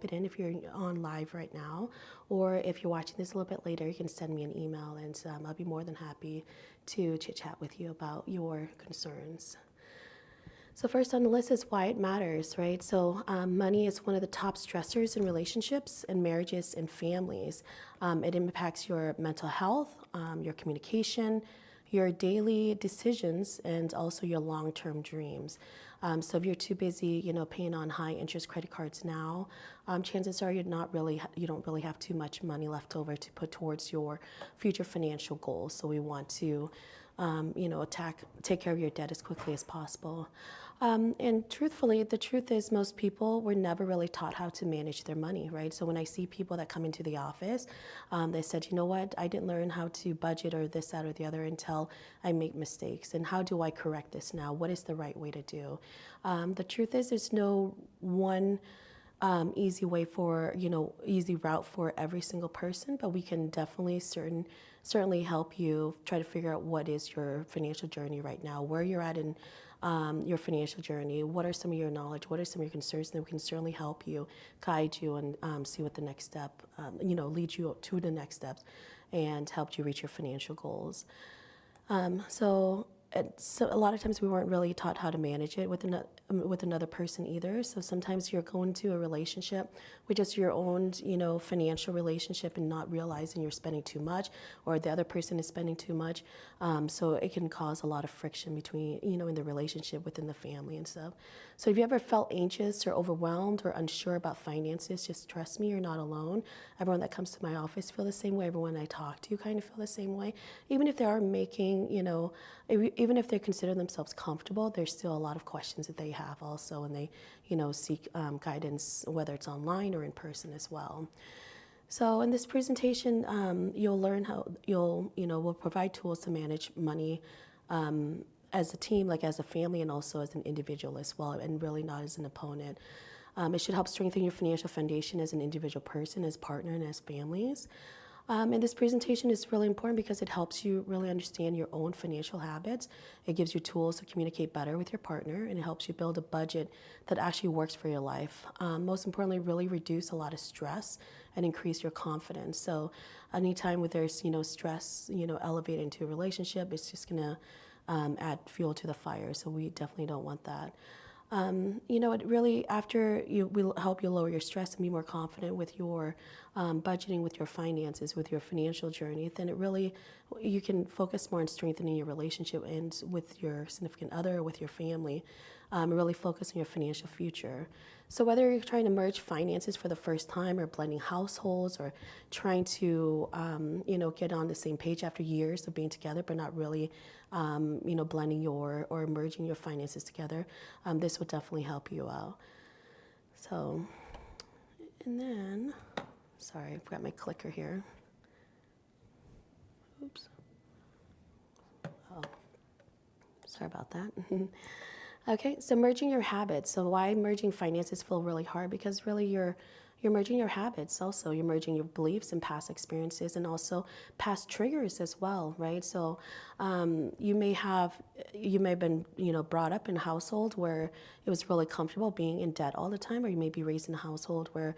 type it in if you're on live right now, or if you're watching this a little bit later, you can send me an email, and I'll be more than happy to chit chat with you about your concerns. So first on the list is why it matters, right? So money is one of the top stressors in relationships and marriages and families. It impacts your mental health, your communication, your daily decisions, and also your long-term dreams. So if you're too busy, paying on high-interest credit cards now, chances are you don't really have too much money left over to put towards your future financial goals. So we want to, take care of your debt as quickly as possible. And truthfully, the truth is most people were never really taught how to manage their money, right? So when I see people that come into the office, they said, you know what, I didn't learn how to budget or this, that, or the other until I make mistakes. And how do I correct this now? What is the right way to do? The truth is there's no one easy way for, easy route for every single person, but we can definitely certainly help you try to figure out what is your financial journey right now, where you're at in your financial journey, what are some of your knowledge, what are some of your concerns, and then we can certainly help you, guide you, and see what the next step, lead you to the next steps and help you reach your financial goals. So a lot of times we weren't really taught how to manage it with another person either. So sometimes you're going to a relationship with just your own, financial relationship and not realizing you're spending too much or the other person is spending too much. So it can cause a lot of friction between, in the relationship within the family and stuff. So if you ever felt anxious or overwhelmed or unsure about finances, just trust me, you're not alone. Everyone that comes to my office feel the same way. Everyone I talk to kind of feel the same way. Even if they are making, even if they consider themselves comfortable, there's still a lot of questions that they have also, and they, seek guidance, whether it's online or in person as well. So in this presentation, you'll learn how we'll provide tools to manage money as a team, like as a family, and also as an individual as well, and really not as an opponent. It should help strengthen your financial foundation as an individual person, as partner, and as families. And this presentation is really important because it helps you really understand your own financial habits. It gives you tools to communicate better with your partner, and it helps you build a budget that actually works for your life. Most importantly, really reduce a lot of stress and increase your confidence. So anytime where there's, stress, elevated into a relationship, it's just gonna add fuel to the fire. So we definitely don't want that. It really, after you will help you lower your stress and be more confident with your budgeting, with your finances, with your financial journey, then you can focus more on strengthening your relationship and with your significant other, or with your family, really focus on your financial future. So whether you're trying to merge finances for the first time, or blending households, or trying to, get on the same page after years of being together, but not really, blending or merging your finances together, this will definitely help you out. So, and then, sorry, I forgot my clicker here. Oops. Oh, sorry about that. Okay, so merging your habits. So why merging finances feel really hard? Because really you're merging your habits also. You're merging your beliefs and past experiences, and also past triggers as well, right? So you may have been, brought up in a household where it was really comfortable being in debt all the time, or you may be raised in a household where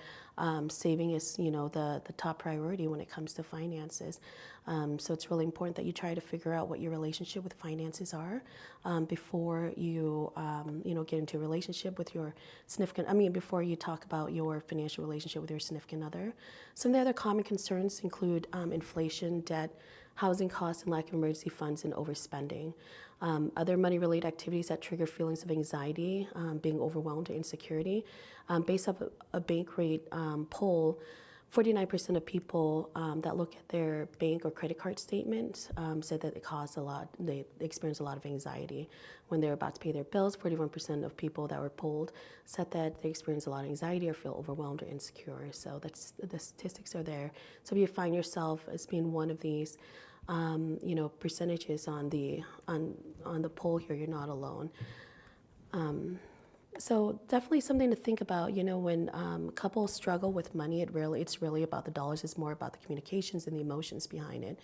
saving is, the top priority when it comes to finances. So it's really important that you try to figure out what your relationship with finances are before you, get into a relationship with your before you talk about your financial relationship with your significant other. Some of the other common concerns include inflation, debt, housing costs, and lack of emergency funds, and overspending. Other money-related activities that trigger feelings of anxiety, being overwhelmed or insecurity. Based off a Bankrate poll, 49% of people that look at their bank or credit card statement said that they experience a lot of anxiety when they're about to pay their bills. 41% of people that were polled said that they experience a lot of anxiety or feel overwhelmed or insecure. So the statistics are there. So if you find yourself as being one of these, percentages on the poll here, you're not alone. So definitely something to think about, when couples struggle with money, it's really about the dollars. It's more about the communications and the emotions behind it,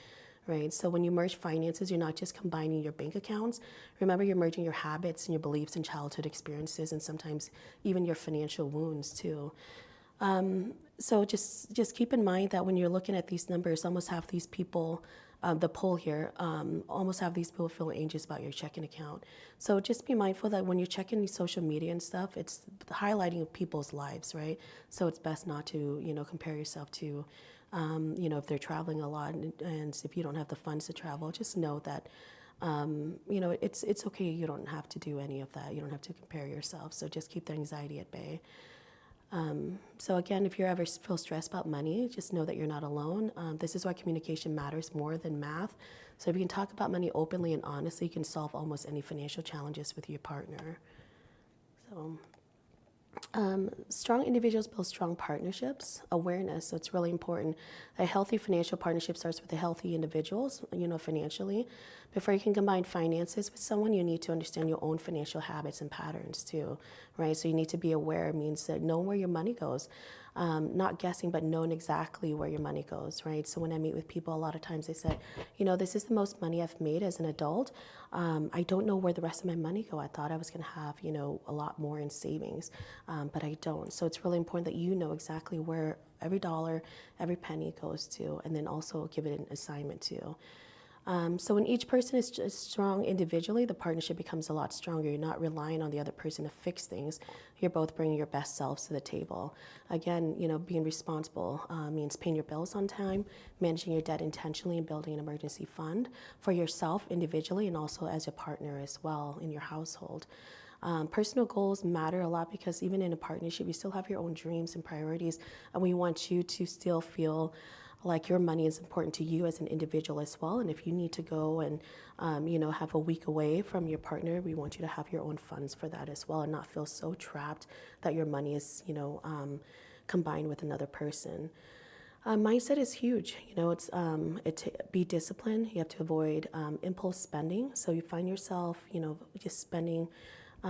right? So when you merge finances, you're not just combining your bank accounts. Remember, you're merging your habits and your beliefs and childhood experiences, and sometimes even your financial wounds too. So just keep in mind that when you're looking at these numbers, almost half these people, the poll here, almost half these people feel anxious about your checking account. So just be mindful that when you're checking these social media and stuff, it's highlighting people's lives, right? So it's best not to, compare yourself to, if they're traveling a lot and if you don't have the funds to travel, just know that, it's okay. You don't have to do any of that. You don't have to compare yourself. So just keep the anxiety at bay. So again, if you ever feel stressed about money, just know that you're not alone. This is why communication matters more than math. So if you can talk about money openly and honestly, you can solve almost any financial challenges with your partner. So strong individuals build strong partnerships, awareness. So it's really important. A healthy financial partnership starts with the healthy individuals, financially. Before you can combine finances with someone, you need to understand your own financial habits and patterns too, right? So you need to be aware. It means that knowing where your money goes. Not guessing, but knowing exactly where your money goes, right? So when I meet with people, a lot of times they say, this is the most money I've made as an adult. I don't know where the rest of my money go. I thought I was going to have, a lot more in savings, but I don't. So it's really important that you know exactly where every dollar, every penny goes to, and then also give it an assignment to. So when each person is just strong individually, the partnership becomes a lot stronger. You're not relying on the other person to fix things. You're both bringing your best selves to the table. Again, being responsible means paying your bills on time, managing your debt intentionally, and building an emergency fund for yourself individually and also as a partner as well in your household. Personal goals matter a lot because even in a partnership, you still have your own dreams and priorities, and we want you to still feel like your money is important to you as an individual as well. And if you need to go and, have a week away from your partner, we want you to have your own funds for that as well and not feel so trapped that your money is, combined with another person. Mindset is huge. Be disciplined. You have to avoid impulse spending. So you find yourself, just spending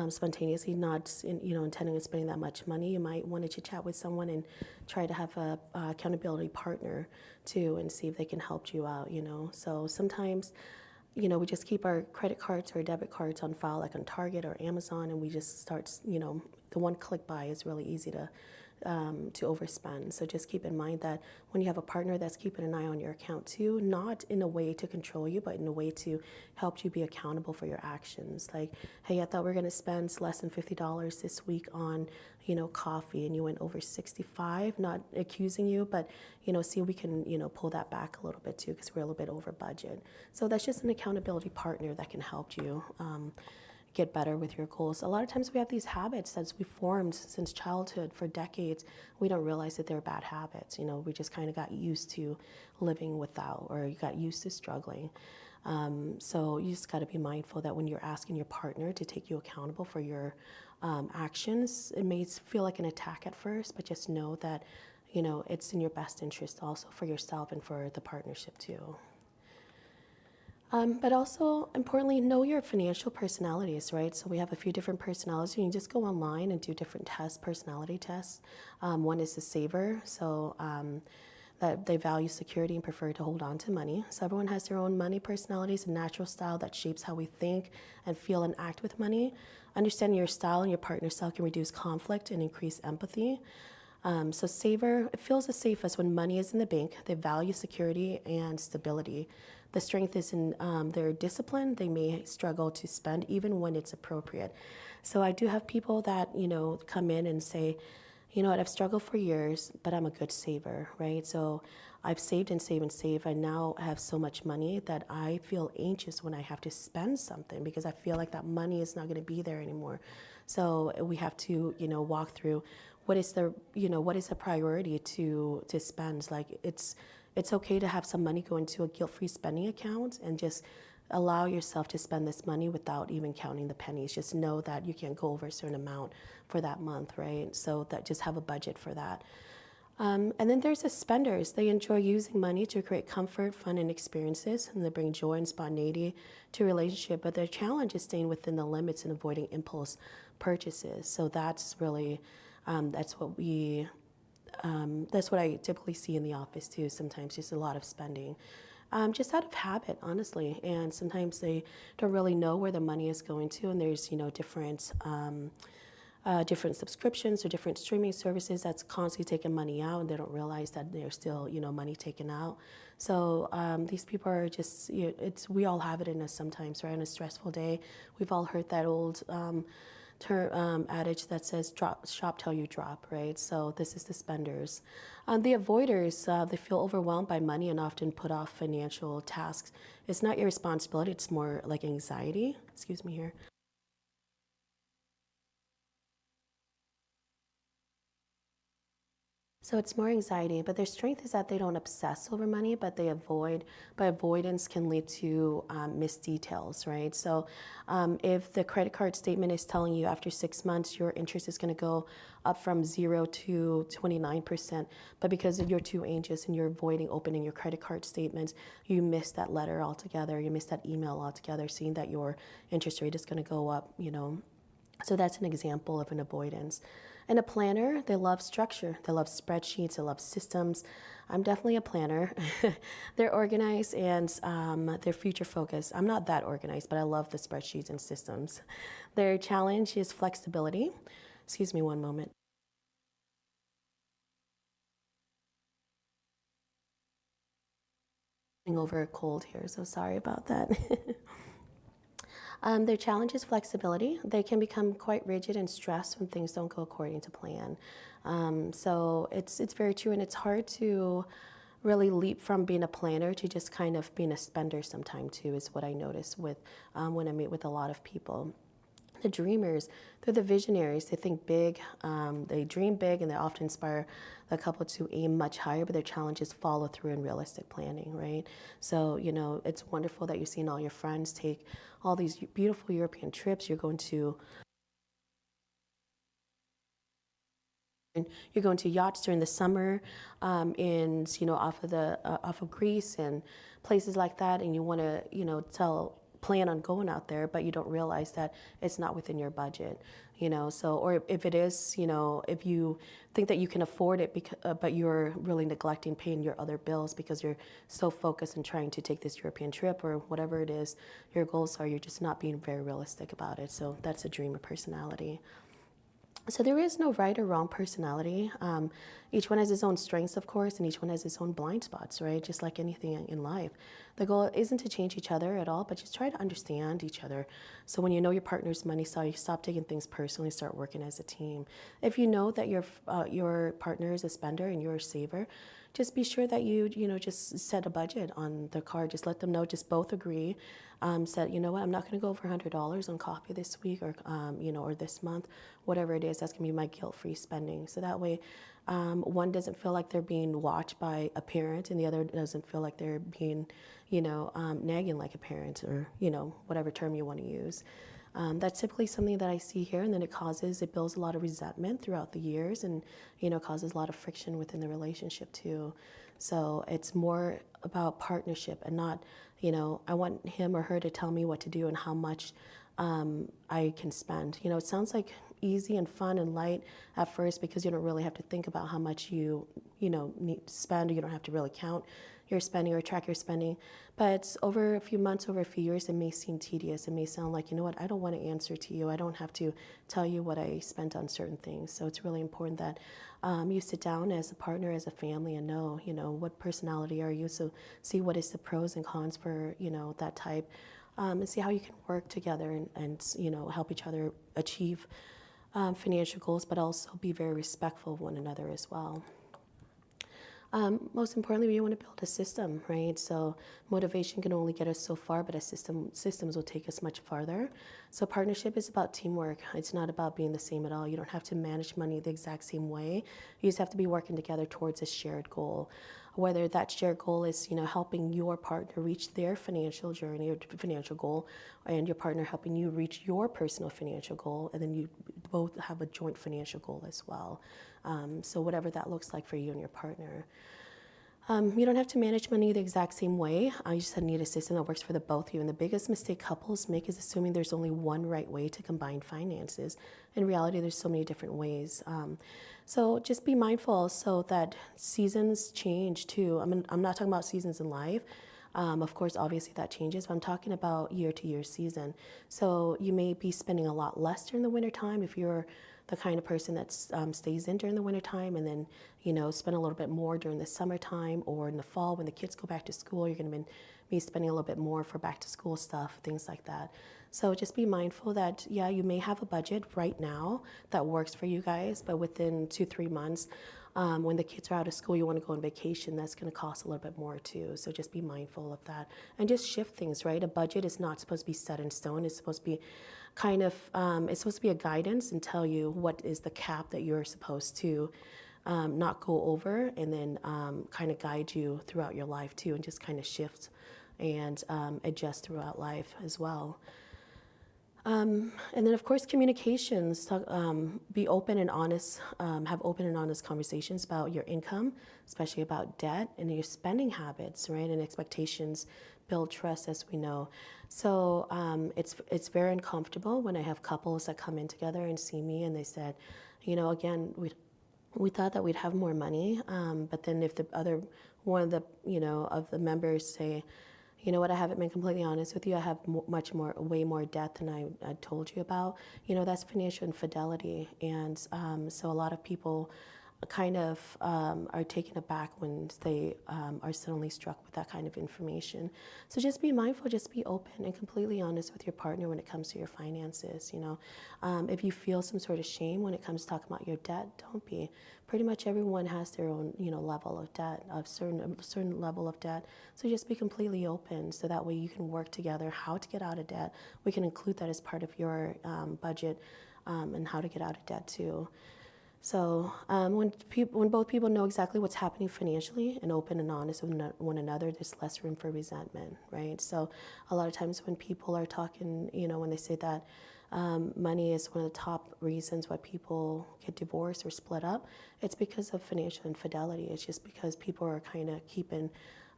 spontaneously, not intending on spending that much money. You might want to chit chat with someone and try to have a accountability partner too, and see if they can help you out. So sometimes, we just keep our credit cards or debit cards on file, like on Target or Amazon, and we just start. The one-click buy is really easy to overspend. So just keep in mind that when you have a partner that's keeping an eye on your account too, not in a way to control you, but in a way to help you be accountable for your actions. Like, hey, I thought we are going to spend less than $50 this week on, coffee, and you went over 65, not accusing you, but, see if we can, pull that back a little bit too, because we're a little bit over budget. So that's just an accountability partner that can help you get better with your goals. A lot of times we have these habits that we formed since childhood for decades. We don't realize that they're bad habits. We just kind of got used to living without, or you got used to struggling. So you just got to be mindful that when you're asking your partner to take you accountable for your actions, it may feel like an attack at first, but just know that, it's in your best interest also for yourself and for the partnership too. But also, importantly, know your financial personalities, right? So we have a few different personalities. You can just go online and do different tests, personality tests. One is the saver, so that they value security and prefer to hold on to money. So everyone has their own money personalities and natural style that shapes how we think and feel and act with money. Understanding your style and your partner's style can reduce conflict and increase empathy. So saver, it feels the safest when money is in the bank. They value security and stability. The strength is in their discipline. They may struggle to spend even when it's appropriate. So I do have people that, come in and say, what, I've struggled for years, but I'm a good saver, right? So I've saved and saved and saved. I now have so much money that I feel anxious when I have to spend something because I feel like that money is not going to be there anymore. So we have to, walk through what is the priority to spend. Like it's okay to have some money go into a guilt-free spending account and just allow yourself to spend this money without even counting the pennies. Just know that you can't go over a certain amount for that month, right? So that just have a budget for that. And then there's the spenders. They enjoy using money to create comfort, fun, and experiences, and they bring joy and spontaneity to a relationship. But their challenge is staying within the limits and avoiding impulse purchases. So that's really, that's what I typically see in the office too. Sometimes just a lot of spending, just out of habit, honestly. And sometimes they don't really know where the money is going to, and there's different different subscriptions or different streaming services that's constantly taking money out, and they don't realize that there's still, money taken out. So these people are just, we all have it in us sometimes, right? On a stressful day, we've all heard that old adage that says shop till you drop, right? So this is the spenders. The avoiders, they feel overwhelmed by money and often put off financial tasks. It's not your responsibility, it's more like anxiety. Excuse me here. So it's more anxiety, but their strength is that they don't obsess over money, but they avoid. But avoidance can lead to missed details, right? So if the credit card statement is telling you after 6 months your interest is going to go up from 0 to 29%, but because you're too anxious and you're avoiding opening your credit card statements, you miss that letter altogether. You miss that email altogether, seeing that your interest rate is going to go up, So that's an example of an avoidance. And a planner, they love structure. They love spreadsheets. They love systems. I'm definitely a planner. They're organized and they're future focused. I'm not that organized, but I love the spreadsheets and systems. Their challenge is flexibility. Excuse me one moment. Over a cold here, so sorry about that. Their challenge is flexibility. They can become quite rigid and stressed when things don't go according to plan. So it's very true, and it's hard to really leap from being a planner to just kind of being a spender sometime too, is what I notice with when I meet with a lot of people. The dreamers, they're the visionaries. They think big, they dream big, and they often inspire the couple to aim much higher, but their challenge is follow through and realistic planning, right? So, it's wonderful that you're seeing all your friends take all these beautiful European trips. You're going to yachts during the summer, and off of Greece and places like that, and you want to plan on going out there, but you don't realize that it's not within your budget, so, or if it is, if you think that you can afford it, but you're really neglecting paying your other bills because you're so focused on trying to take this European trip or whatever it is your goals are, you're just not being very realistic about it. So that's a dreamer personality. So there is no right or wrong personality. Each one has its own strengths, of course, and each one has its own blind spots, right? Just like anything in life. The goal isn't to change each other at all, but just try to understand each other. So when you know your partner's money style, you stop taking things personally, start working as a team. If you know that your partner is a spender and you're a saver, just be sure that you just set a budget on the card. Just let them know, just both agree. Said, you know what, I'm not going to go over $100 on coffee this week or, or this month, whatever it is, that's going to be my guilt-free spending. So that way, one doesn't feel like they're being watched by a parent and the other doesn't feel like they're being, nagging like a parent or, whatever term you want to use. That's typically something that I see here, and then it builds a lot of resentment throughout the years and, causes a lot of friction within the relationship too. So it's more about partnership and not, I want him or her to tell me what to do and how much I can spend. It sounds like easy and fun and light at first because you don't really have to think about how much you need to spend, or you don't have to really count your spending or track your spending. But over a few months, over a few years, it may seem tedious. It may sound like, I don't want to answer to you. I don't have to tell you what I spent on certain things. So it's really important that you sit down as a partner, as a family, and know, what personality are you. So see what is the pros and cons for, that type, and see how you can work together and help each other achieve financial goals, but also be very respectful of one another as well. Most importantly, we want to build a system, right? So motivation can only get us so far, but systems will take us much farther. So partnership is about teamwork. It's not about being the same at all. You don't have to manage money the exact same way. You just have to be working together towards a shared goal. Whether that shared goal is, helping your partner reach their financial journey or financial goal, and your partner helping you reach your personal financial goal, and then you both have a joint financial goal as well. So whatever that looks like for you and your partner. You don't have to manage money the exact same way. You just need a system that works for the both of you. And the biggest mistake couples make is assuming there's only one right way to combine finances. In reality, there's so many different ways. So just be mindful so that seasons change too. I'm not talking about seasons in life. Of course, obviously that changes, but I'm talking about year to year season. So you may be spending a lot less during the winter time if you're the kind of person that stays in during the wintertime and then, spend a little bit more during the summertime, or in the fall when the kids go back to school, you're going to be spending a little bit more for back to school stuff, things like that. So just be mindful that, yeah, you may have a budget right now that works for you guys, but within 2-3 months, when the kids are out of school, you want to go on vacation, that's going to cost a little bit more too. So just be mindful of that and just shift things, right? A budget is not supposed to be set in stone. It's supposed to be it's supposed to be a guidance and tell you what is the cap that you're supposed to not go over, and then kind of guide you throughout your life too, and just kind of shift and adjust throughout life as well. And then, of course, communications. Be open and honest. Have open and honest conversations about your income, especially about debt and your spending habits, right? And expectations build trust, as we know. So it's very uncomfortable when I have couples that come in together and see me, and they said, again, we thought that we'd have more money, but then if the other one of the of the members say, you know what, I haven't been completely honest with you, I have way more debt than I told you about, that's financial infidelity. And so a lot of people kind of are taken aback when they are suddenly struck with that kind of information. So just be mindful, just be open and completely honest with your partner when it comes to your finances. If you feel some sort of shame when it comes to talking about your debt, don't be. Pretty much everyone has their own, level of debt, a certain level of debt. So just be completely open, so that way you can work together how to get out of debt. We can include that as part of your budget, and how to get out of debt too. So when both people know exactly what's happening financially and open and honest with one another, there's less room for resentment, right? So a lot of times when people are talking, when they say that money is one of the top reasons why people get divorced or split up, it's because of financial infidelity. It's just because people are kind of keeping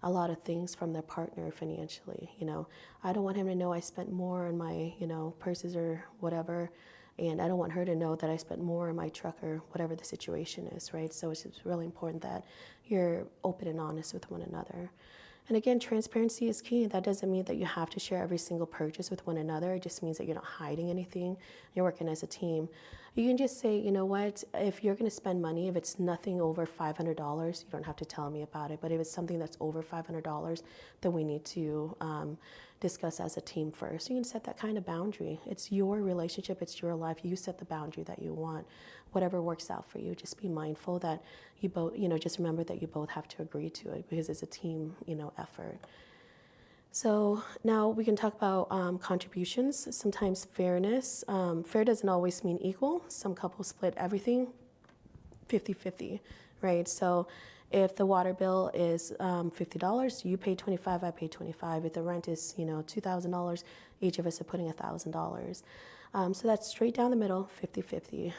a lot of things from their partner financially. I don't want him to know I spent more on my, purses or whatever. And I don't want her to know that I spent more on my truck or whatever the situation is, right? So it's just really important that you're open and honest with one another. And again, transparency is key. That doesn't mean that you have to share every single purchase with one another. It just means that you're not hiding anything. You're working as a team. You can just say, you know what, if you're going to spend money, if it's nothing over $500, you don't have to tell me about it. But if it's something that's over $500, then we need to discuss as a team first. You can set that kind of boundary. It's your relationship, it's your life. You set the boundary that you want. Whatever works out for you, just be mindful that you both, just remember that you both have to agree to it, because it's a team, effort. So now we can talk about contributions. Sometimes fairness. Fair doesn't always mean equal. Some couples split everything 50-50, right? So if the water bill is $50, you pay $25, I pay $25. If the rent is, $2,000, each of us are putting $1,000. So that's straight down the middle, 50-50.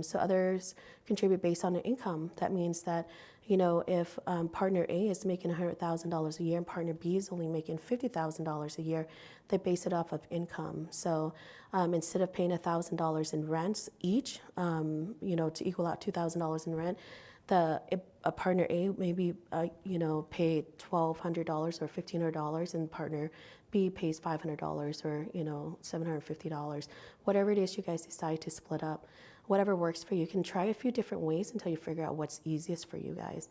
So others contribute based on their income. That means that, if partner A is making $100,000 a year and partner B is only making $50,000 a year, they base it off of income. So instead of paying $1,000 in rent each, to equal out $2,000 in rent, a partner A maybe pay $1,200 or $1,500, and partner B pays $500 or $750. Whatever it is you guys decide to split up, whatever works for you. You can try a few different ways until you figure out what's easiest for you guys.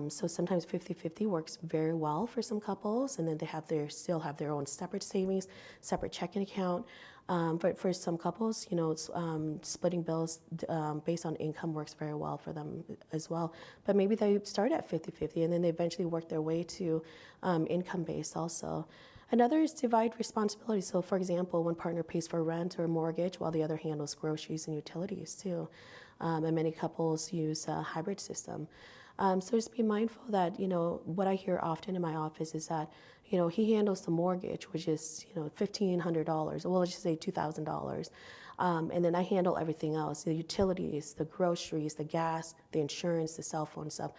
So sometimes 50-50 works very well for some couples, and then they still have their own separate savings, separate checking account. But for some couples, splitting bills based on income works very well for them as well. But maybe they start at 50-50 and then they eventually work their way to income-based also. Another is divide responsibility. So for example, one partner pays for rent or mortgage while the other handles groceries and utilities too. And many couples use a hybrid system. So just be mindful that, what I hear often in my office is that, he handles the mortgage, which is, $1,500. Well, let's just say $2,000. And then I handle everything else, the utilities, the groceries, the gas, the insurance, the cell phone stuff.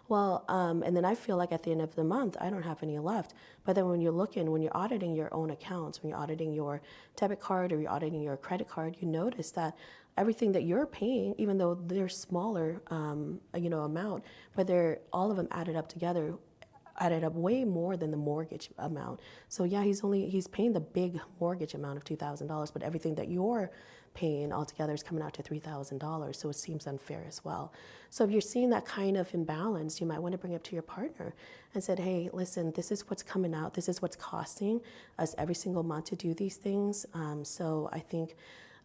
Well, and then I feel like at the end of the month, I don't have any left. But then when you're auditing your own accounts, when you're auditing your debit card or you're auditing your credit card, you notice that everything that you're paying, even though they're smaller, amount, but all of them added up together, added up way more than the mortgage amount. So yeah, he's paying the big mortgage amount of $2,000, but everything that you're paying altogether is coming out to $3,000. So it seems unfair as well. So if you're seeing that kind of imbalance, you might want to bring it up to your partner and said, hey, listen, this is what's coming out. This is what's costing us every single month to do these things. So I think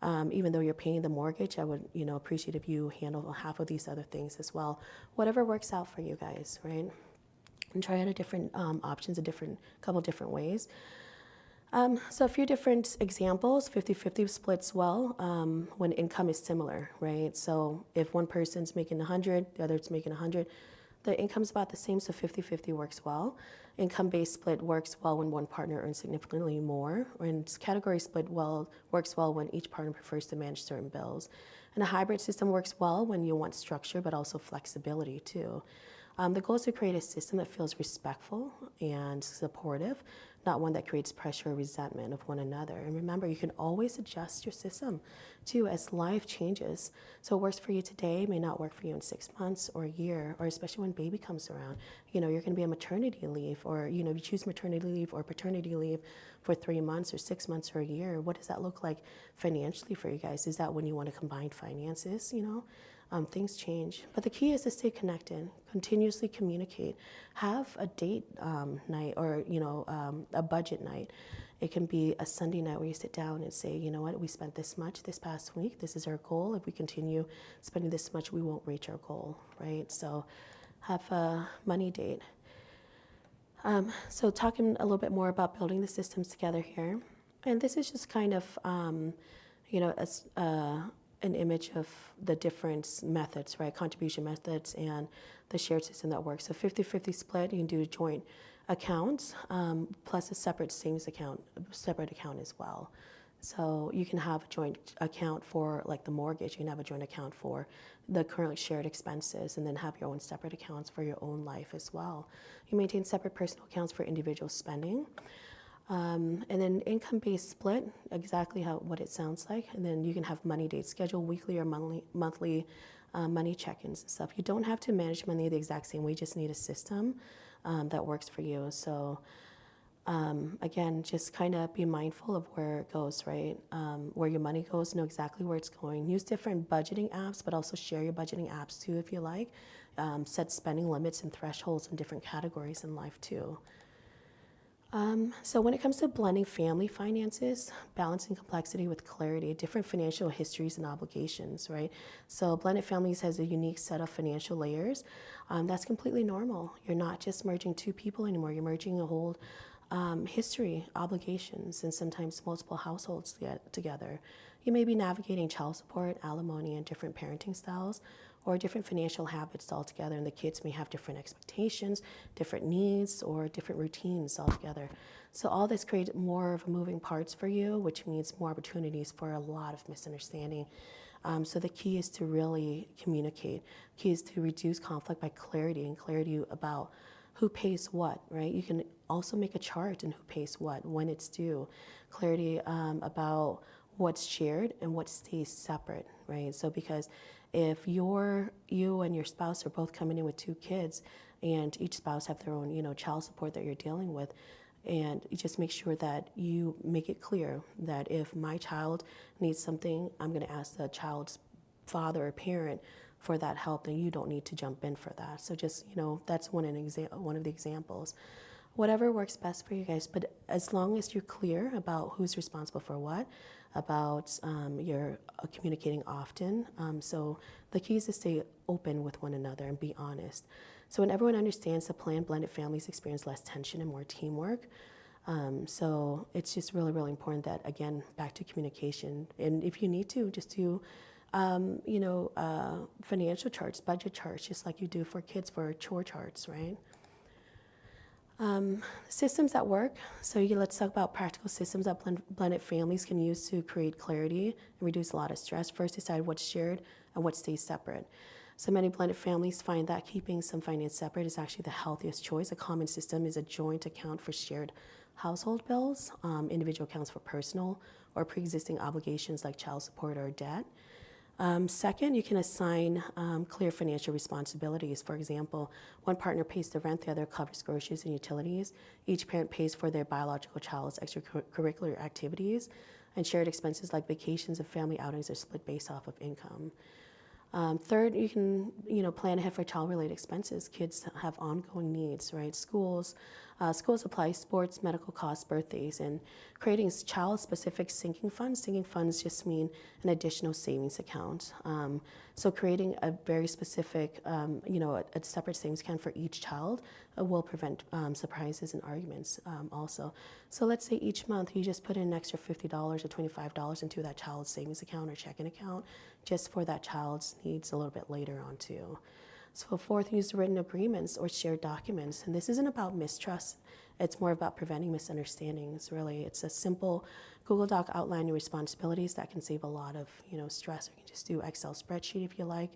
even though you're paying the mortgage, I would, appreciate if you handle half of these other things as well. Whatever works out for you guys, right? And try out a different options, couple different ways. So a few different examples. 50-50 splits well when income is similar, right? So if one person's making 100, the other's making 100, the income's about the same, so 50-50 works well. Income-based split works well when one partner earns significantly more, and category split works well when each partner prefers to manage certain bills. And a hybrid system works well when you want structure but also flexibility too. The goal is to create a system that feels respectful and supportive, not one that creates pressure or resentment of one another. And remember, you can always adjust your system too as life changes. So what works for you today may not work for you in 6 months or a year, or especially when baby comes around. You're going to be on maternity leave, or you choose maternity leave or paternity leave for 3 months or 6 months or a year. What does that look like financially for you guys? Is that when you want to combine finances, things change. But the key is to stay connected, continuously communicate, have a date night or, a budget night. It can be a Sunday night where you sit down and say, you know what, we spent this much this past week. This is our goal. If we continue spending this much, we won't reach our goal, right? So have a money date. So talking a little bit more about building the systems together here. And this is just kind of, an image of the different methods, right? Contribution methods and the shared system that works. So 50-50 split, you can do joint accounts plus a separate savings account, separate account as well. So you can have a joint account for like the mortgage, you can have a joint account for the current shared expenses, and then have your own separate accounts for your own life as well. You maintain separate personal accounts for individual spending. And then income-based split, exactly what it sounds like. And then you can have money dates, schedule weekly or monthly money check-ins and stuff. You don't have to manage money the exact same way, you just need a system that works for you. So again, just kind of be mindful of where it goes, right? Where your money goes, know exactly where it's going. Use different budgeting apps, but also share your budgeting apps too if you like. Set spending limits and thresholds in different categories in life too. So when it comes to blending family finances, balancing complexity with clarity, different financial histories and obligations, right? So blended families has a unique set of financial layers. That's completely normal. You're not just merging two people anymore. You're merging a whole history, obligations, and sometimes multiple households together. You may be navigating child support, alimony, and different parenting styles, or different financial habits altogether, and the kids may have different expectations, different needs, or different routines altogether. So all this creates more of moving parts for you, which means more opportunities for a lot of misunderstanding. So the key is to really communicate. Key is to reduce conflict by clarity, and clarity about who pays what, right? You can also make a chart in who pays what, when it's due. Clarity about what's shared and what stays separate, right? So because if you and your spouse are both coming in with 2 kids, and each spouse have their own, child support that you're dealing with, and you just make sure that you make it clear that if my child needs something, I'm going to ask the child's father or parent for that help, then you don't need to jump in for that. So just, that's one of the examples. Whatever works best for you guys, but as long as you're clear about who's responsible for what, about you're communicating often. So the key is to stay open with one another and be honest. So when everyone understands the plan, blended families experience less tension and more teamwork. So it's just really, really important that, again, back to communication. And if you need to, just do financial charts, budget charts, just like you do for kids for chore charts, right? Systems that work. So let's talk about practical systems that blended families can use to create clarity and reduce a lot of stress. First, decide what's shared and what stays separate. So many blended families find that keeping some finance separate is actually the healthiest choice. A common system is a joint account for shared household bills, individual accounts for personal or pre-existing obligations like child support or debt. Second, you can assign clear financial responsibilities. For example, one partner pays the rent, the other covers groceries and utilities. Each parent pays for their biological child's extracurricular activities, and shared expenses like vacations and family outings are split based off of income. Third, you can plan ahead for child-related expenses. Kids have ongoing needs, right? School supplies, sports, medical costs, birthdays, and creating child-specific sinking funds. Sinking funds just mean an additional savings account. So creating a very specific, a separate savings account for each child will prevent surprises and arguments also. So let's say each month you just put in an extra $50 or $25 into that child's savings account or checking account just for that child's needs a little bit later on too. So fourth, use written agreements or shared documents. And this isn't about mistrust. It's more about preventing misunderstandings, really. It's a simple Google Doc outlining responsibilities that can save a lot of, stress. Or you can just do Excel spreadsheet if you like.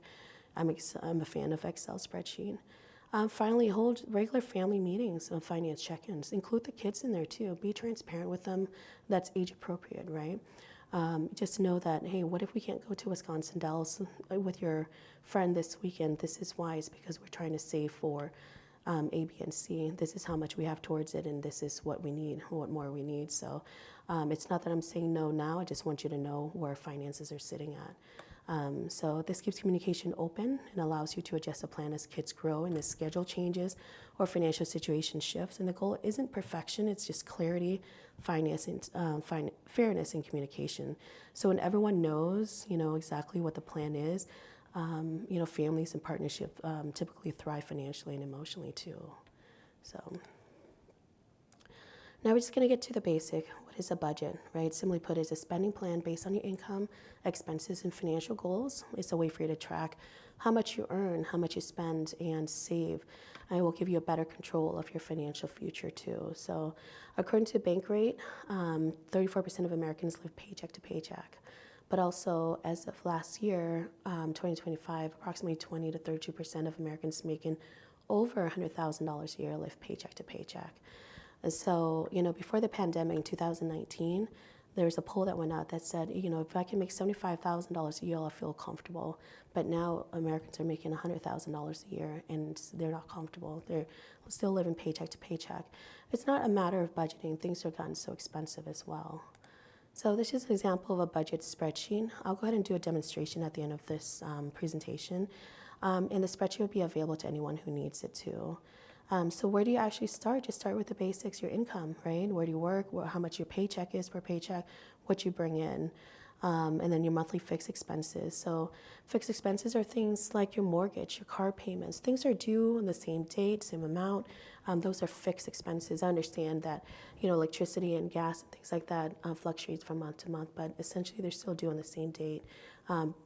I'm a fan of Excel spreadsheet. Finally, hold regular family meetings and finance check-ins. Include the kids in there too. Be transparent with them. That's age appropriate, right? Just know that, hey, what if we can't go to Wisconsin Dells with your friend this weekend? This is why. It's because we're trying to save for A, B, and C. This is how much we have towards it, and this is what we need, what more we need. So it's not that I'm saying no now. I just want you to know where finances are sitting at. So this keeps communication open and allows you to adjust a plan as kids grow and as schedule changes or financial situation shifts. And the goal isn't perfection, it's just clarity, fairness, and communication. So when everyone knows, exactly what the plan is, families and partnership typically thrive financially and emotionally too. So now we're just going to get to the basic. What is a budget, right? Simply put, it's a spending plan based on your income, expenses, and financial goals. It's a way for you to track how much you earn, how much you spend, and save. And it will give you a better control of your financial future too. So according to Bankrate, 34% of Americans live paycheck to paycheck. But also, as of last year, 2025, approximately 20 to 32% of Americans making over $100,000 a year live paycheck to paycheck. And so, before the pandemic in 2019, there was a poll that went out that said, if I can make $75,000 a year, I'll feel comfortable. But now Americans are making $100,000 a year and they're not comfortable. They're still living paycheck to paycheck. It's not a matter of budgeting. Things have gotten so expensive as well. So this is an example of a budget spreadsheet. I'll go ahead and do a demonstration at the end of this presentation. And the spreadsheet will be available to anyone who needs it too. So where do you actually start? Just start with the basics, your income, right? Where do you work, how much your paycheck is per paycheck, what you bring in, and then your monthly fixed expenses. So fixed expenses are things like your mortgage, your car payments. Things are due on the same date, same amount. Those are fixed expenses. I understand that, electricity and gas and things like that fluctuates from month to month, but essentially they're still due on the same date,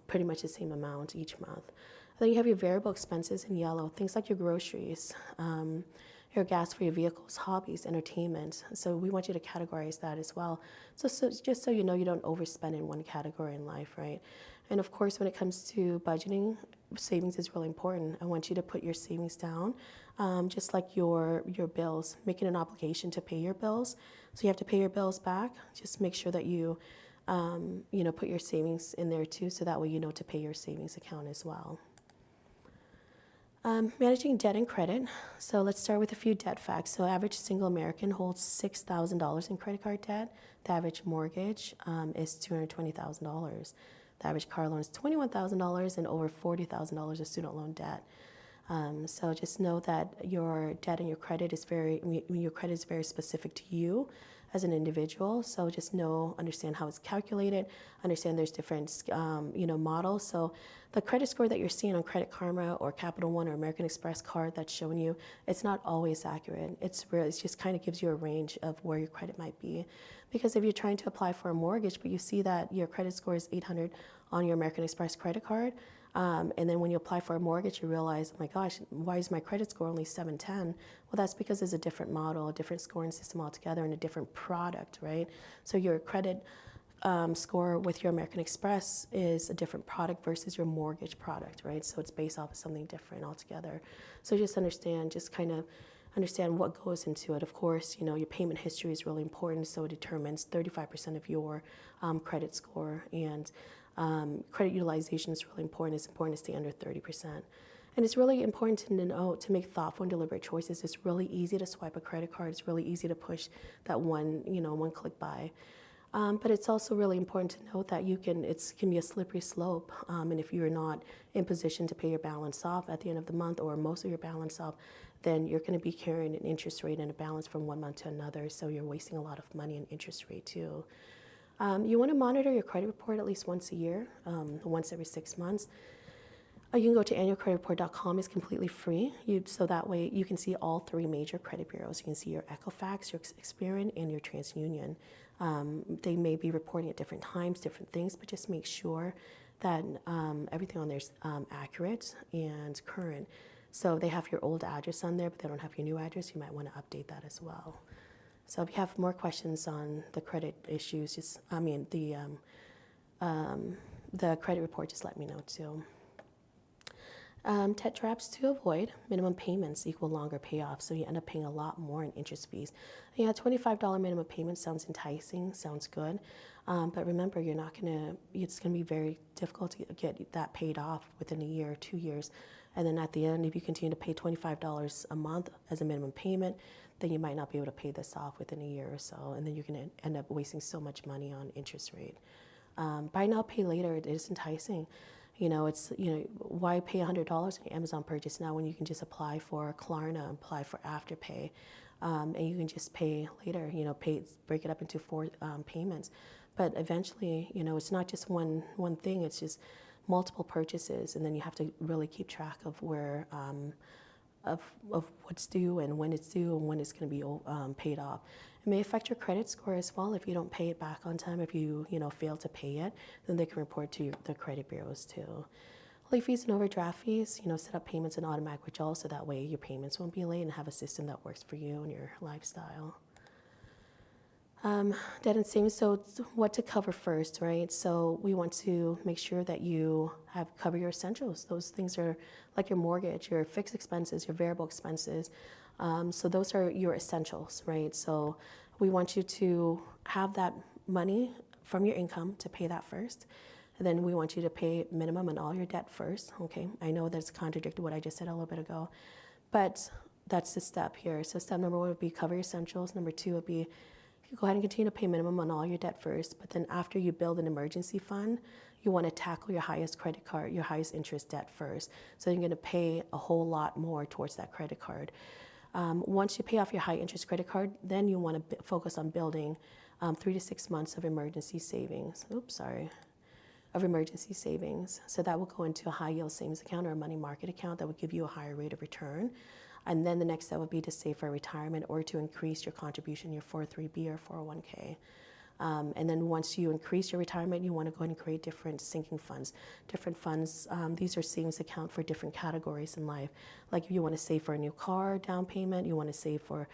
pretty much the same amount each month. Then you have your variable expenses in yellow, things like your groceries, your gas for your vehicles, hobbies, entertainment. So we want you to categorize that as well. So just so you know, you don't overspend in one category in life, right? And of course, when it comes to budgeting, savings is really important. I want you to put your savings down, just like your bills, making an obligation to pay your bills. So you have to pay your bills back. Just make sure that you, put your savings in there too, so that way you know to pay your savings account as well. Managing debt and credit. So let's start with a few debt facts. So average single American holds $6,000 in credit card debt. The average mortgage is $220,000. The average car loan is $21,000 and over $40,000 of student loan debt. So just know that your debt and your credit is very specific to you as an individual. So just understand how it's calculated, understand there's different, models. So the credit score that you're seeing on Credit Karma or Capital One or American Express card that's showing you, it's not always accurate. It just kind of gives you a range of where your credit might be. Because if you're trying to apply for a mortgage, but you see that your credit score is 800 on your American Express credit card, and then when you apply for a mortgage, you realize, oh my gosh, why is my credit score only 710? Well, that's because there's a different model, a different scoring system altogether, and a different product, right? So your credit score with your American Express is a different product versus your mortgage product, right? So it's based off of something different altogether. So just kind of understand what goes into it. Of course, your payment history is really important, so it determines 35% of your credit score. And Credit utilization is really important. It's important to stay under 30%. And it's really important to know to make thoughtful and deliberate choices. It's really easy to swipe a credit card. It's really easy to push that one click buy. But it's also really important to note that it can be a slippery slope. And if you're not in position to pay your balance off at the end of the month or most of your balance off, then you're going to be carrying an interest rate and a balance from one month to another. So you're wasting a lot of money in interest rate too. You want to monitor your credit report at least once a year, once every 6 months. You can go to annualcreditreport.com. It's completely free. So that way you can see all 3 major credit bureaus. You can see your Equifax, your Experian, and your TransUnion. They may be reporting at different times, different things, but just make sure that everything on there is accurate and current. So they have your old address on there, but they don't have your new address. You might want to update that as well. So if you have more questions on the credit issues, the credit report, just let me know too. Debt traps to avoid: minimum payments equal longer payoffs, so you end up paying a lot more in interest fees. Yeah, $25 minimum payment sounds enticing, sounds good, but remember, it's gonna be very difficult to get that paid off within a year or 2 years. And then at the end, if you continue to pay $25 a month as a minimum payment, then you might not be able to pay this off within a year or so, and then you're gonna end up wasting so much money on interest rate. Buy now, pay later, it is enticing. Why pay $100 on your Amazon purchase now when you can just apply for Klarna, apply for Afterpay, and you can just pay later, break it up into 4 payments. But eventually, it's not just one thing, it's just multiple purchases, and then you have to really keep track of where, of what's due and when it's due and when it's going to be paid off. It may affect your credit score as well if you don't pay it back on time. If you fail to pay it, then they can report to the credit bureaus too. Late fees and overdraft fees, set up payments in automatic withdrawal so that way your payments won't be late, and have a system that works for you and your lifestyle. Debt and savings, so what to cover first, right? So we want to make sure that you cover your essentials. Those things are like your mortgage, your fixed expenses, your variable expenses. So those are your essentials, right? So we want you to have that money from your income to pay that first. And then we want you to pay minimum on all your debt first, okay? I know that's contradicted what I just said a little bit ago, but that's the step here. So step number 1 would be cover your essentials. Number 2 would be go ahead and continue to pay minimum on all your debt first, but then after you build an emergency fund, you want to tackle your highest credit card, your highest interest debt first. So you're going to pay a whole lot more towards that credit card. Once you pay off your high interest credit card, then you want to focus on building 3 to 6 months of emergency savings. Emergency savings. So that will go into a high yield savings account or a money market account that would give you a higher rate of return. And then the next step would be to save for retirement or to increase your contribution, your 403B or 401k. And then once you increase your retirement, you want to go ahead and create different sinking funds. Different funds, these are savings account for different categories in life. Like if you want to save for a new car down payment, you want to save for,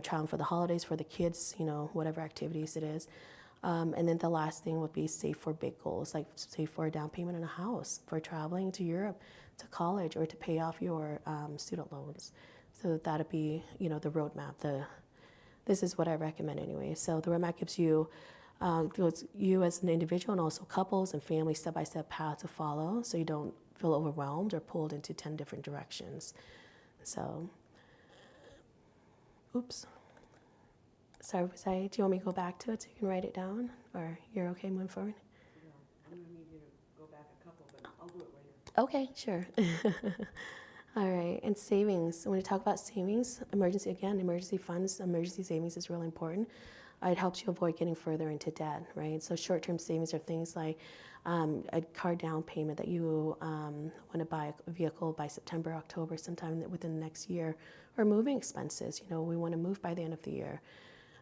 traveling for the holidays, for the kids, whatever activities it is. And then the last thing would be save for big goals, like save for a down payment on a house, for traveling to Europe, to college, or to pay off your student loans. So that'd be, the roadmap. This is what I recommend anyway. So the roadmap gives you as an individual and also couples and families step-by-step path to follow, so you don't feel overwhelmed or pulled into 10 different directions. So, Sorry, do you want me to go back to it so you can write it down, or you're okay moving forward? Yeah, I'm gonna need you to go back a couple, but I'll do it later. Okay, sure. All right, and savings. When we talk about savings, emergency funds, emergency savings is really important. It helps you avoid getting further into debt, right? So short-term savings are things like a car down payment that you want to buy a vehicle by September, October, sometime within the next year, or moving expenses. We want to move by the end of the year.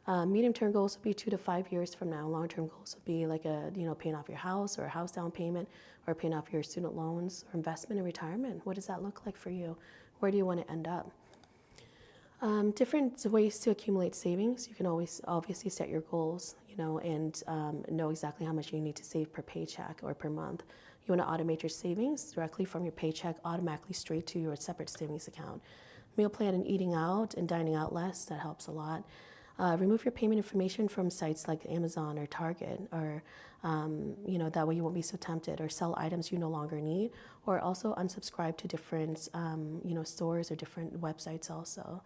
Medium-term goals would be 2 to 5 years from now. Long-term goals would be like paying off your house or a house down payment, or paying off your student loans, or investment in retirement. What does that look like for you? Where do you want to end up? Different ways to accumulate savings. You can always obviously set your goals, and know exactly how much you need to save per paycheck or per month. You want to automate your savings directly from your paycheck automatically straight to your separate savings account. Meal plan and eating out and dining out less, that helps a lot. Remove your payment information from sites like Amazon or Target, or that way you won't be so tempted, or sell items you no longer need, or also unsubscribe to different stores or different websites also.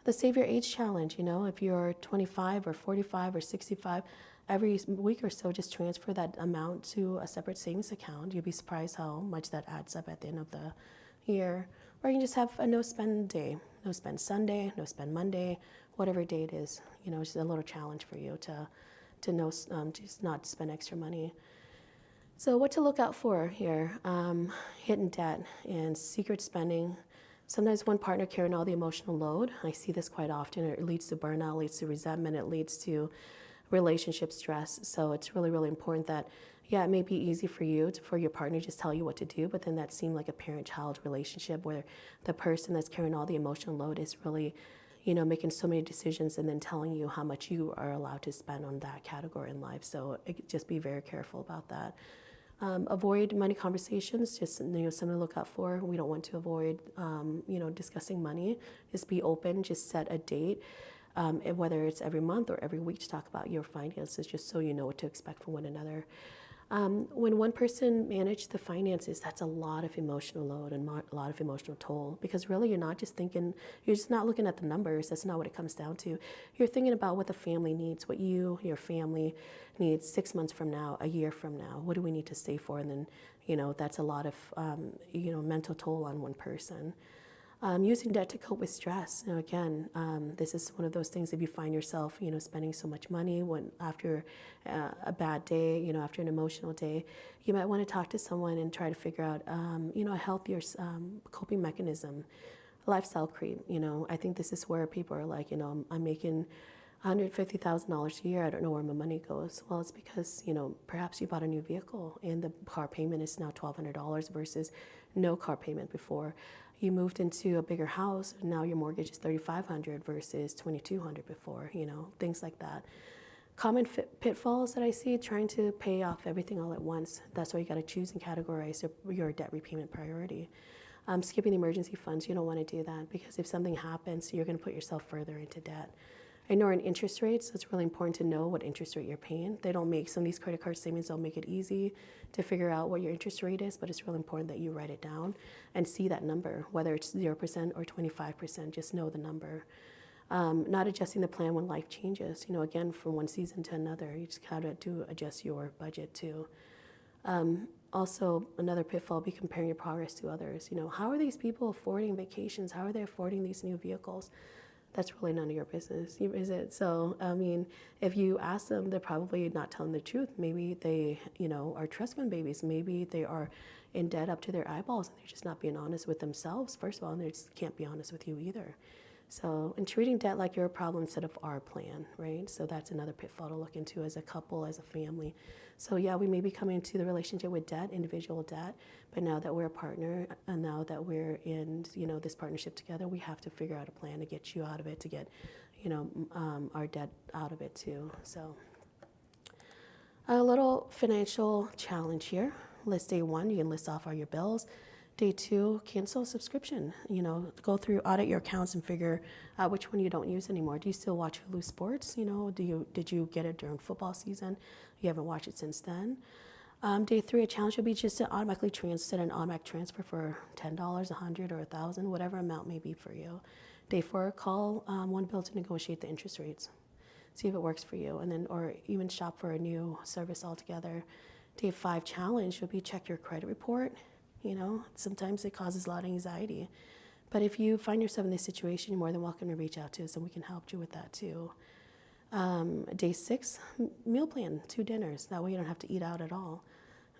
The Save Your Age Challenge, if you're 25 or 45 or 65, every week or so, just transfer that amount to a separate savings account. You'll be surprised how much that adds up at the end of the year. Or you can just have a no spend day, no spend Sunday, no spend Monday, whatever day it is. It's just a little challenge for you to know, just not spend extra money. So what to look out for here? Hidden debt and secret spending. Sometimes one partner carrying all the emotional load. I see this quite often. It leads to burnout, leads to resentment, it leads to relationship stress. So it's really, really important that, it may be easy for you, for your partner to just tell you what to do, but then that seemed like a parent-child relationship where the person that's carrying all the emotional load is really, making so many decisions and then telling you how much you are allowed to spend on that category in life. So just be very careful about that. Avoid money conversations, just something to look out for. We don't want to avoid, discussing money. Just be open, just set a date, whether it's every month or every week, to talk about your finances, just so you know what to expect from one another. When one person manages the finances, that's a lot of emotional load and a lot of emotional toll, because really you're just not looking at the numbers. That's not what it comes down to. You're thinking about what the family needs, what your family needs 6 months from now, a year from now. What do we need to save for? And then, that's a lot of, mental toll on one person. Using debt to cope with stress. Again, this is one of those things. If you find yourself, spending so much money after a bad day, after an emotional day, you might want to talk to someone and try to figure out, a healthier coping mechanism. Lifestyle creep. I think this is where people are like, I'm making $150,000 a year. I don't know where my money goes. Well, it's because, perhaps you bought a new vehicle and the car payment is now $1,200 versus no car payment before. You moved into a bigger house, and now your mortgage is $3,500 versus $2,200 before, things like that. Common pitfalls that I see, trying to pay off everything all at once. That's why you got to choose and categorize your debt repayment priority. Skipping the emergency funds, you don't want to do that, because if something happens, you're going to put yourself further into debt. Ignoring interest rates, it's really important to know what interest rate you're paying. Some of these credit card statements don't make it easy to figure out what your interest rate is, but it's really important that you write it down and see that number, whether it's 0% or 25%, just know the number. Not adjusting the plan when life changes. Again, from one season to another, you just got to adjust your budget too. Also, another pitfall, be comparing your progress to others. How are these people affording vacations? How are they affording these new vehicles? That's really none of your business, is it? So, if you ask them, they're probably not telling the truth. Maybe they, are trust fund babies. Maybe they are in debt up to their eyeballs and they're just not being honest with themselves, first of all, and they just can't be honest with you either. So, and treating debt like your problem instead of our plan, right? So that's another pitfall to look into as a couple, as a family. So we may be coming to the relationship with debt, individual debt, but now that we're a partner and now that we're in, this partnership together, we have to figure out a plan to get you out of it, to get, our debt out of it too. So a little financial challenge here. List day 1, you can list off all your bills. Day 2, cancel a subscription. Go through, audit your accounts and figure out which one you don't use anymore. Do you still watch Hulu Sports? Did you get it during football season? You haven't watched it since then. Day 3, a challenge would be just to automatically set an automatic transfer for $10, $100, or $1,000, whatever amount may be for you. Day 4, call one bill to negotiate the interest rates. See if it works for you, or even shop for a new service altogether. Day 5 challenge would be check your credit report. Sometimes it causes a lot of anxiety. But if you find yourself in this situation, you're more than welcome to reach out to us and we can help you with that too. Day 6, meal plan, 2 dinners. That way you don't have to eat out at all.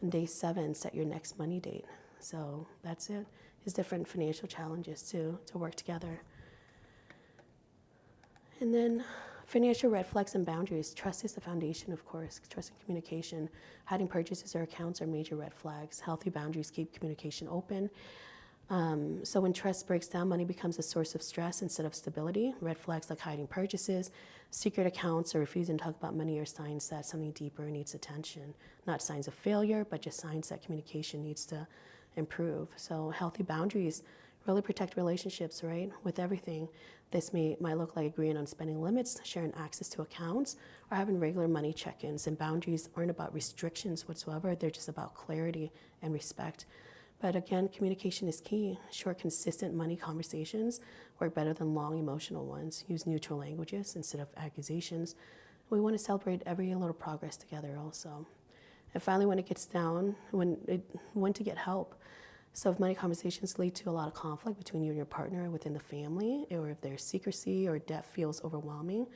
And day 7, set your next money date. So that's it. There's different financial challenges to work together. And then financial red flags and boundaries. Trust is the foundation, of course. Trust and communication. Hiding purchases or accounts are major red flags. Healthy boundaries keep communication open. So when trust breaks down, money becomes a source of stress instead of stability. Red flags like hiding purchases, secret accounts, or refusing to talk about money are signs that something deeper needs attention. Not signs of failure, but just signs that communication needs to improve. So healthy boundaries really protect relationships, right? With everything. This might look like agreeing on spending limits, sharing access to accounts, or having regular money check-ins. And boundaries aren't about restrictions whatsoever. They're just about clarity and respect. But again, communication is key. Short, consistent money conversations work better than long emotional ones. Use neutral languages instead of accusations. We want to celebrate every little progress together also. And finally, when it gets down, when to get help. So if money conversations lead to a lot of conflict between you and your partner within the family, or if there's secrecy or debt feels overwhelming,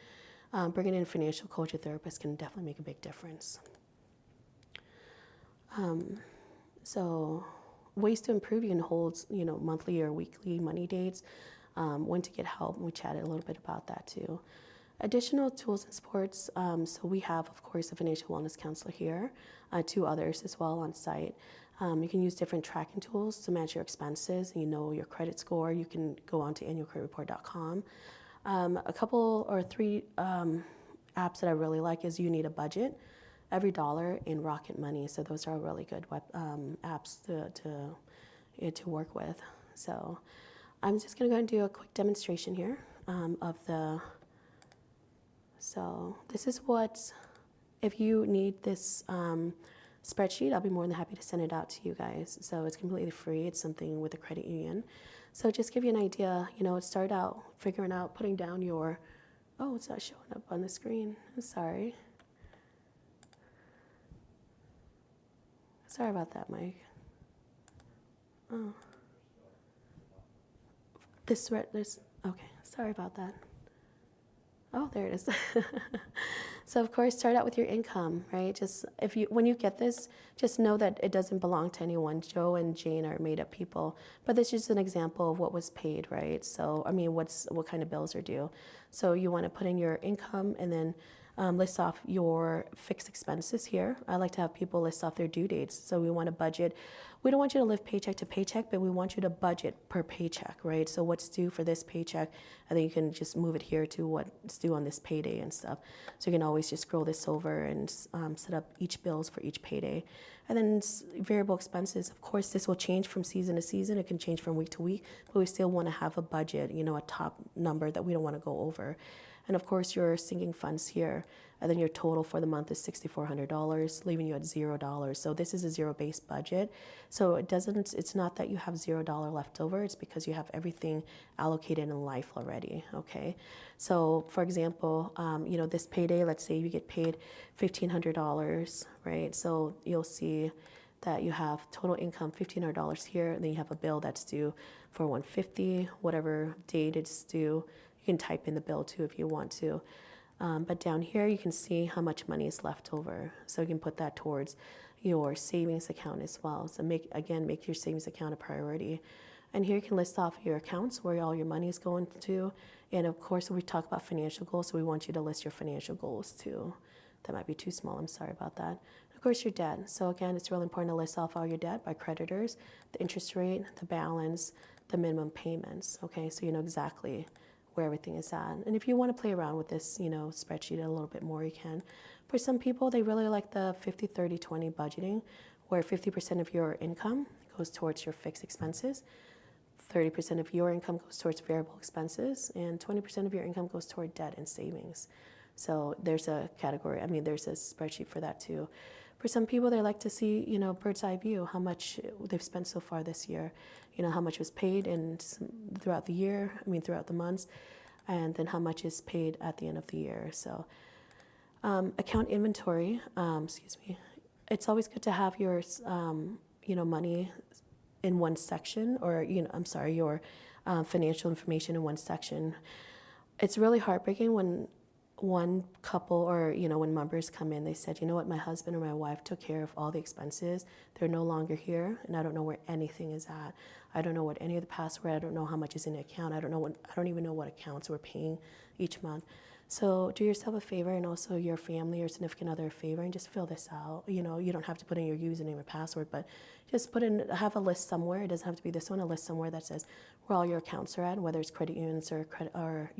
bringing in a financial coach or therapist can definitely make a big difference. So ways to improve, you can hold, monthly or weekly money dates, when to get help. We chatted a little bit about that too. Additional tools and supports. So we have, of course, a financial wellness counselor here, 2 others as well on site. You can use different tracking tools to manage your expenses. You know your credit score. You can go on to annualcreditreport.com. A couple or 3 apps that I really like is You Need a Budget, Every Dollar, and Rocket Money. So those are really good apps to work with. So I'm just going to go and do a quick demonstration here of the. So this is what, if you need this spreadsheet, I'll be more than happy to send it out to you guys. So it's completely free. It's something with a credit union. So just give you an idea, it started out figuring out, putting down your, oh, it's not showing up on the screen. I'm sorry. Sorry about that, Mike. Oh. This, okay, sorry about that. Oh, there it is. So of course, start out with your income, right? Just when you get this, just know that it doesn't belong to anyone. Joe and Jane are made up people, but this is just an example of what was paid, right? So, what kind of bills are due. So you want to put in your income and then list off your fixed expenses here. I like to have people list off their due dates. So we want to budget. We don't want you to live paycheck to paycheck, but we want you to budget per paycheck, right? So what's due for this paycheck, and then you can just move it here to what's due on this payday and stuff. So you can always just scroll this over and set up each bills for each payday. And then variable expenses, of course, this will change from season to season. It can change from week to week, but we still want to have a budget, a top number that we don't want to go over. And of course, your sinking funds here, and then your total for the month is $6,400, leaving you at $0. So this is a zero-based budget. So it's not that you have $0 left over. It's because you have everything allocated in life already. Okay. So for example, this payday, let's say you get paid $1,500, right? So you'll see that you have total income $1,500 here, and then you have a bill that's due for $150, whatever date it's due. You can type in the bill too if you want to. But down here you can see how much money is left over. So you can put that towards your savings account as well. So make your savings account a priority. And here you can list off your accounts where all your money is going to. And of course, we talk about financial goals, so we want you to list your financial goals too. That might be too small, I'm sorry about that. Of course, your debt. So again, it's really important to list off all your debt by creditors, the interest rate, the balance, the minimum payments. Okay, so you know exactly where everything is at. And if you want to play around with this, spreadsheet a little bit more, you can. For some people, they really like the 50-30-20 budgeting, where 50% of your income goes towards your fixed expenses, 30% of your income goes towards variable expenses, and 20% of your income goes toward debt and savings. So there's a category, there's a spreadsheet for that too. For some people, they like to see, bird's eye view, how much they've spent so far this year, how much was paid throughout the year, throughout the months, and then how much is paid at the end of the year. So account inventory, it's always good to have your, money in one section, or, your financial information in one section. It's really heartbreaking when one couple, or when members come in, they said, my husband or my wife took care of all the expenses. They're no longer here, and I don't know where anything is at. I don't know what any of the password. I don't know how much is in the account. I don't even know what accounts we're paying each month. So do yourself a favor, and also your family or significant other a favor, and just fill this out. You don't have to put in your username or password, but just have a list somewhere. It doesn't have to be this one. A list somewhere that says where all your accounts are at, whether it's credit unions or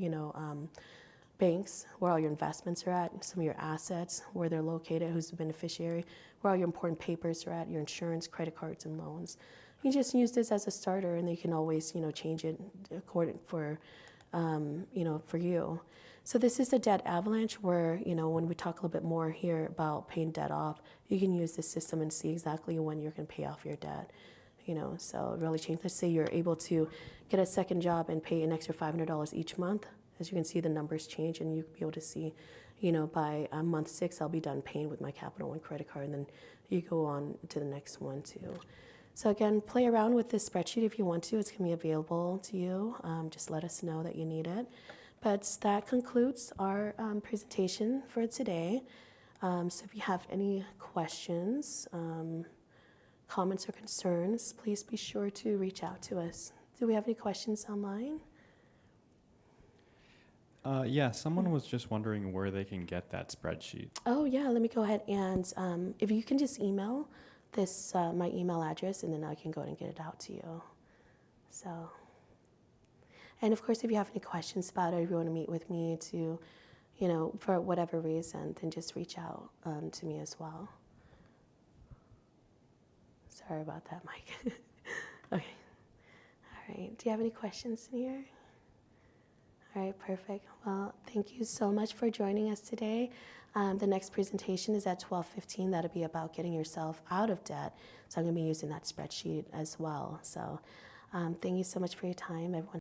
banks, where all your investments are at, some of your assets, where they're located, who's the beneficiary, where all your important papers are at, your insurance, credit cards, and loans. You just use this as a starter, and then you can always, change it according for for you. So this is a debt avalanche where, when we talk a little bit more here about paying debt off, you can use this system and see exactly when you're going to pay off your debt. So it really changed. Let's say you're able to get a second job and pay an extra $500 each month. As you can see, the numbers change, and you'll be able to see, by month 6, I'll be done paying with my Capital One credit card, and then you go on to the next one too. So again, play around with this spreadsheet if you want to. It's going to be available to you. Just let us know that you need it. But that concludes our presentation for today. So if you have any questions, comments, or concerns, please be sure to reach out to us. Do we have any questions online? Yeah, someone was just wondering where they can get that spreadsheet. Oh, yeah, let me go ahead and if you can just email this, my email address, and then I can go ahead and get it out to you. So, and of course, if you have any questions about it, if you want to meet with me to, for whatever reason, then just reach out to me as well. Sorry about that, Mike. Okay. All right. Do you have any questions in here? All right, perfect. Well, thank you so much for joining us today. The next presentation is at 12:15. That'll be about getting yourself out of debt. So I'm going to be using that spreadsheet as well. So thank you so much for your time, everyone.